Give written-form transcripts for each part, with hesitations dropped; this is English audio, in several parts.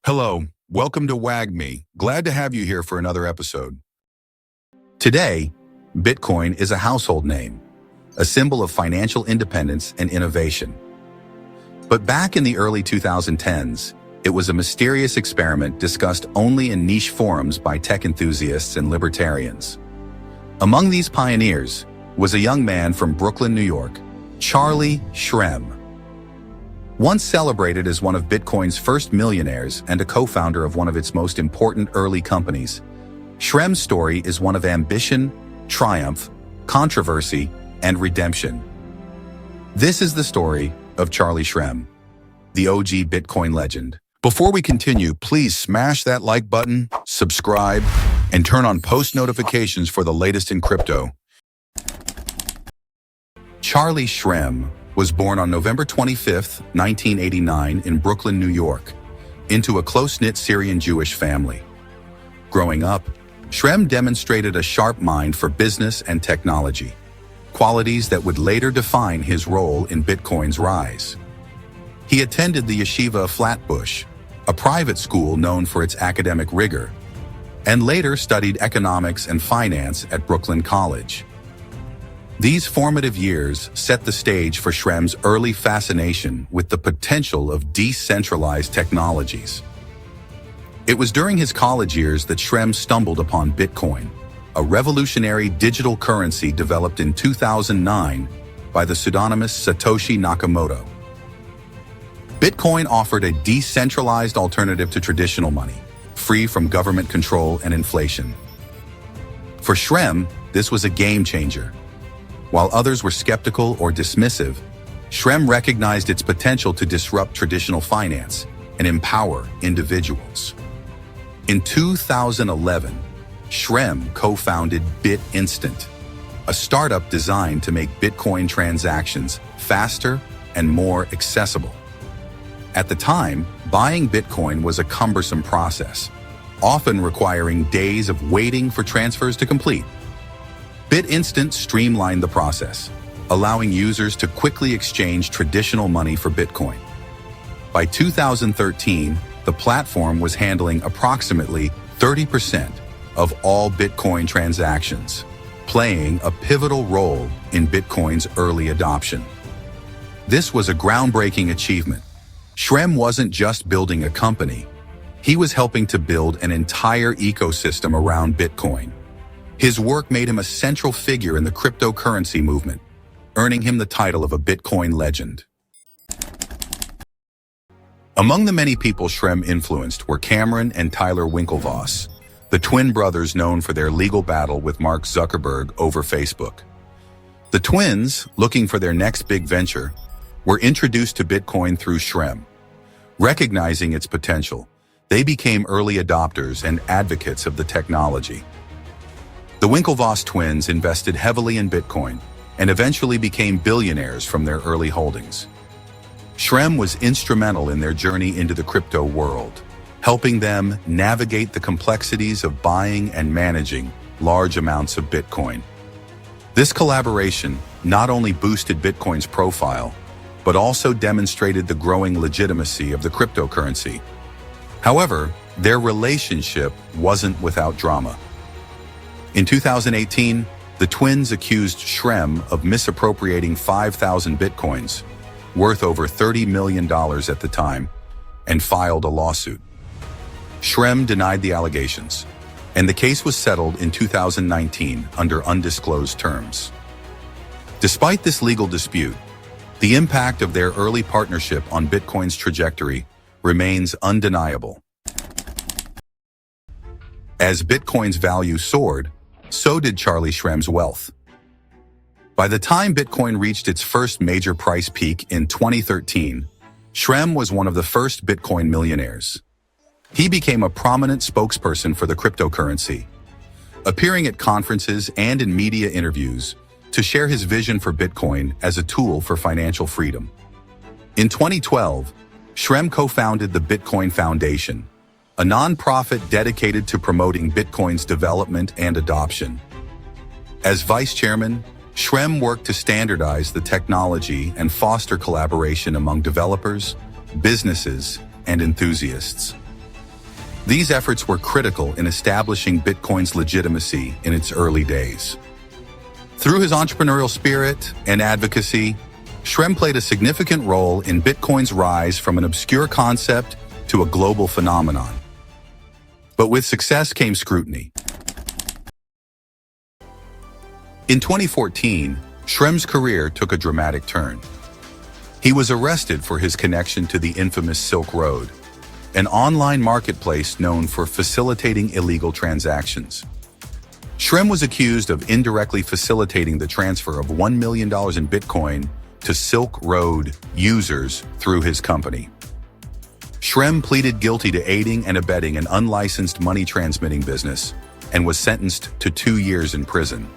Hello, welcome to WAGMI. Glad to have you here for another episode. Today, Bitcoin is a household name, a symbol of financial independence and innovation. But back in the early 2010s, it was a mysterious experiment discussed only in niche forums by tech enthusiasts and libertarians. Among these pioneers was a young man from Brooklyn, New York, Charlie Shrem. Once celebrated as one of Bitcoin's first millionaires and a co-founder of one of its most important early companies, Shrem's story is one of ambition, triumph, controversy, and redemption. This is the story of Charlie Shrem, the OG Bitcoin legend. Before we continue, please smash that like button, subscribe, and turn on post notifications for the latest in crypto. Charlie Shrem was born on November 25, 1989 in Brooklyn, New York, into a close-knit Syrian Jewish family. Growing up, Shrem demonstrated a sharp mind for business and technology, qualities that would later define his role in Bitcoin's rise. He attended the Yeshiva of Flatbush, a private school known for its academic rigor, and later studied economics and finance at Brooklyn College. These formative years set the stage for Shrem's early fascination with the potential of decentralized technologies. It was during his college years that Shrem stumbled upon Bitcoin, a revolutionary digital currency developed in 2009 by the pseudonymous Satoshi Nakamoto. Bitcoin offered a decentralized alternative to traditional money, free from government control and inflation. For Shrem, this was a game changer. While others were skeptical or dismissive, Shrem recognized its potential to disrupt traditional finance and empower individuals. In 2011, Shrem co-founded BitInstant, a startup designed to make Bitcoin transactions faster and more accessible. At the time, buying Bitcoin was a cumbersome process, often requiring days of waiting for transfers to complete. BitInstant streamlined the process, allowing users to quickly exchange traditional money for Bitcoin. By 2013, the platform was handling approximately 30% of all Bitcoin transactions, playing a pivotal role in Bitcoin's early adoption. This was a groundbreaking achievement. Shrem wasn't just building a company, he was helping to build an entire ecosystem around Bitcoin. His work made him a central figure in the cryptocurrency movement, earning him the title of a Bitcoin legend. Among the many people Shrem influenced were Cameron and Tyler Winklevoss, the twin brothers known for their legal battle with Mark Zuckerberg over Facebook. The twins, looking for their next big venture, were introduced to Bitcoin through Shrem. Recognizing its potential, they became early adopters and advocates of the technology. The Winklevoss twins invested heavily in Bitcoin and eventually became billionaires from their early holdings. Shrem was instrumental in their journey into the crypto world, helping them navigate the complexities of buying and managing large amounts of Bitcoin. This collaboration not only boosted Bitcoin's profile, but also demonstrated the growing legitimacy of the cryptocurrency. However, their relationship wasn't without drama. In 2018, the twins accused Shrem of misappropriating 5,000 Bitcoins, worth over $30 million at the time, and filed a lawsuit. Shrem denied the allegations, and the case was settled in 2019 under undisclosed terms. Despite this legal dispute, the impact of their early partnership on Bitcoin's trajectory remains undeniable. As Bitcoin's value soared, so did Charlie Shrem's wealth. By the time Bitcoin reached its first major price peak in 2013, Shrem was one of the first Bitcoin millionaires. He became a prominent spokesperson for the cryptocurrency, appearing at conferences and in media interviews to share his vision for Bitcoin as a tool for financial freedom. In 2012, Shrem co-founded the Bitcoin Foundation, a nonprofit dedicated to promoting Bitcoin's development and adoption. As vice chairman, Shrem worked to standardize the technology and foster collaboration among developers, businesses, and enthusiasts. These efforts were critical in establishing Bitcoin's legitimacy in its early days. Through his entrepreneurial spirit and advocacy, Shrem played a significant role in Bitcoin's rise from an obscure concept to a global phenomenon. But with success came scrutiny. In 2014, Shrem's career took a dramatic turn. He was arrested for his connection to the infamous Silk Road, an online marketplace known for facilitating illegal transactions. Shrem was accused of indirectly facilitating the transfer of $1 million in Bitcoin to Silk Road users through his company. Shrem pleaded guilty to aiding and abetting an unlicensed money transmitting business and was sentenced to 2 years in prison.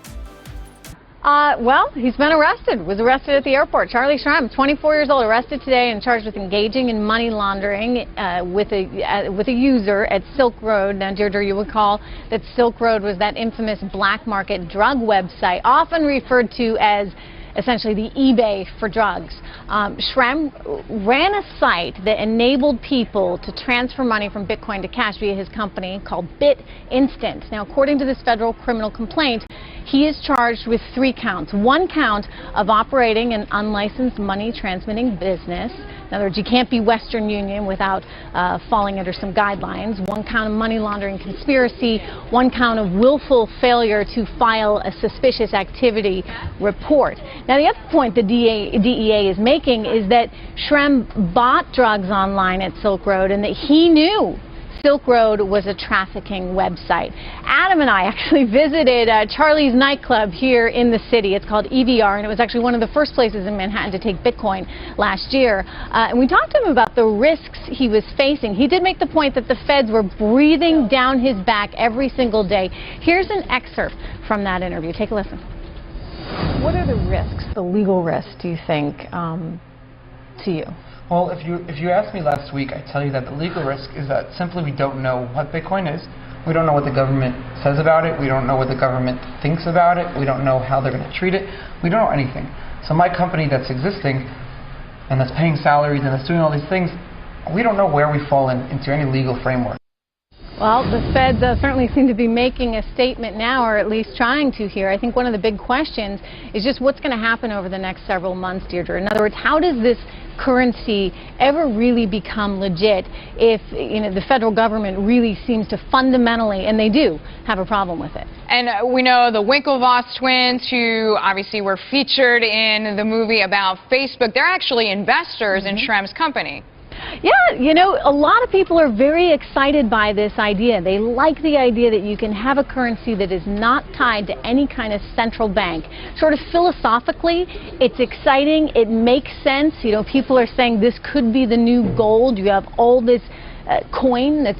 Well, he's been arrested, was arrested at the airport. Charlie Shrem, 24 years old, arrested today and charged with engaging in money laundering with a user at Silk Road. Now, Deirdre, you recall that Silk Road was that infamous black market drug website, often referred to as essentially the eBay for drugs. Shrem ran a site that enabled people to transfer money from Bitcoin to cash via his company called BitInstant. Now, according to this federal criminal complaint, he is charged with 3 counts. 1 count of operating an unlicensed money transmitting business. In other words, you can't be Western Union without falling under some guidelines. 1 count of money laundering conspiracy. 1 count of willful failure to file a suspicious activity report. Now, the other point the DEA is making is that Shrem bought drugs online at Silk Road and that he knew Silk Road was a trafficking website. Adam and I actually visited Charlie's nightclub here in the city. It's called EVR, and it was actually one of the first places in Manhattan to take Bitcoin last year. And we talked to him about the risks he was facing. He did make the point that the feds were breathing down his back every single day. Here's an excerpt from that interview. Take a listen. What are the risks, the legal risks, do you think, to you? Well, if you asked me last week, I'd tell you that the legal risk is that simply we don't know what Bitcoin is. We don't know what the government says about it. We don't know what the government thinks about it. We don't know how they're going to treat it. We don't know anything. So my company that's existing and that's paying salaries and that's doing all these things, we don't know where we fall into any legal framework. Well, the feds certainly seem to be making a statement now, or at least trying to here. I think one of the big questions is just what's going to happen over the next several months, Deirdre. In other words, how does this currency ever really become legit if the federal government really seems to fundamentally, and they do, have a problem with it? And we know the Winklevoss twins, who obviously were featured in the movie about Facebook, they're actually investors in Shrem's company. Yeah, a lot of people are very excited by this idea. They like the idea that you can have a currency that is not tied to any kind of central bank. Sort of philosophically, it's exciting. It makes sense. People are saying this could be the new gold. You have all this coin that's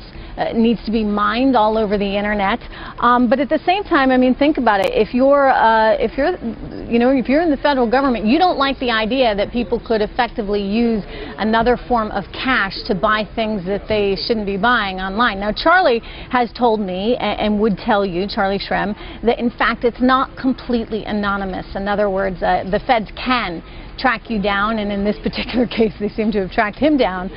needs to be mined all over the internet, but at the same time, I mean, think about it. If you're in the federal government, you don't like the idea that people could effectively use another form of cash to buy things that they shouldn't be buying online. Now, Charlie has told me and would tell you, Charlie Shrem, that in fact it's not completely anonymous. In other words, the feds can track you down, and in this particular case they seem to have tracked him down,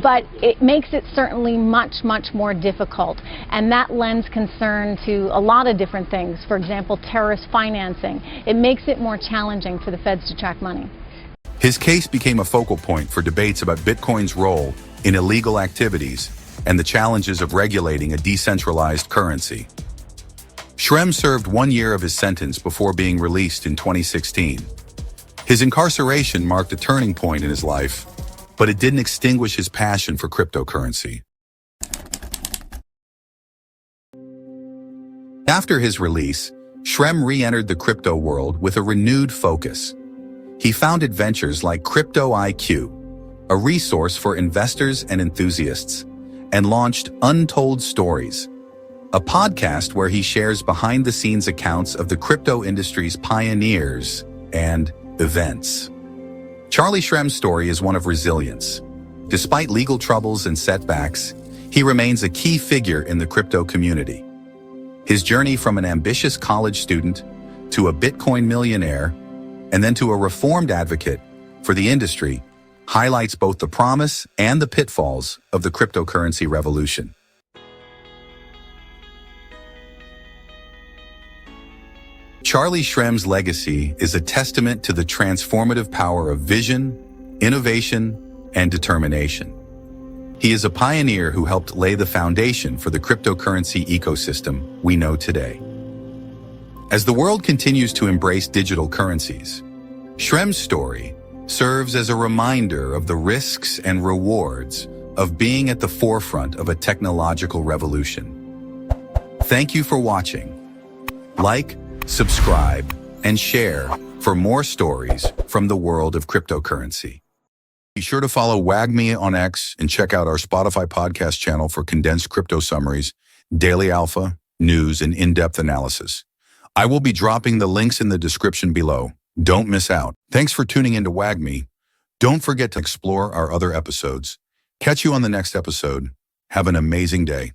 but it makes it certainly much more difficult, and that lends concern to a lot of different things. For example, terrorist financing. It makes it more challenging for the feds to track money. His case became a focal point for debates about Bitcoin's role in illegal activities and the challenges of regulating a decentralized currency. Shrem served 1 year of his sentence before being released in 2016. His incarceration marked a turning point in his life, but it didn't extinguish his passion for cryptocurrency. After his release, Shrem re-entered the crypto world with a renewed focus. He founded ventures like Crypto IQ, a resource for investors and enthusiasts, and launched Untold Stories, a podcast where he shares behind-the-scenes accounts of the crypto industry's pioneers and events. Charlie Shrem's story is one of resilience. Despite legal troubles and setbacks, he remains a key figure in the crypto community. His journey from an ambitious college student to a Bitcoin millionaire and then to a reformed advocate for the industry highlights both the promise and the pitfalls of the cryptocurrency revolution. Charlie Shrem's legacy is a testament to the transformative power of vision, innovation, and determination. He is a pioneer who helped lay the foundation for the cryptocurrency ecosystem we know today. As the world continues to embrace digital currencies, Shrem's story serves as a reminder of the risks and rewards of being at the forefront of a technological revolution. Thank you for watching. Like, subscribe, and share for more stories from the world of cryptocurrency. Be sure to follow WAGMI on X and check out our Spotify podcast channel for condensed crypto summaries, daily alpha, news, and in-depth analysis. I will be dropping the links in the description below. Don't miss out. Thanks for tuning into WAGMI. Don't forget to explore our other episodes. Catch you on the next episode. Have an amazing day.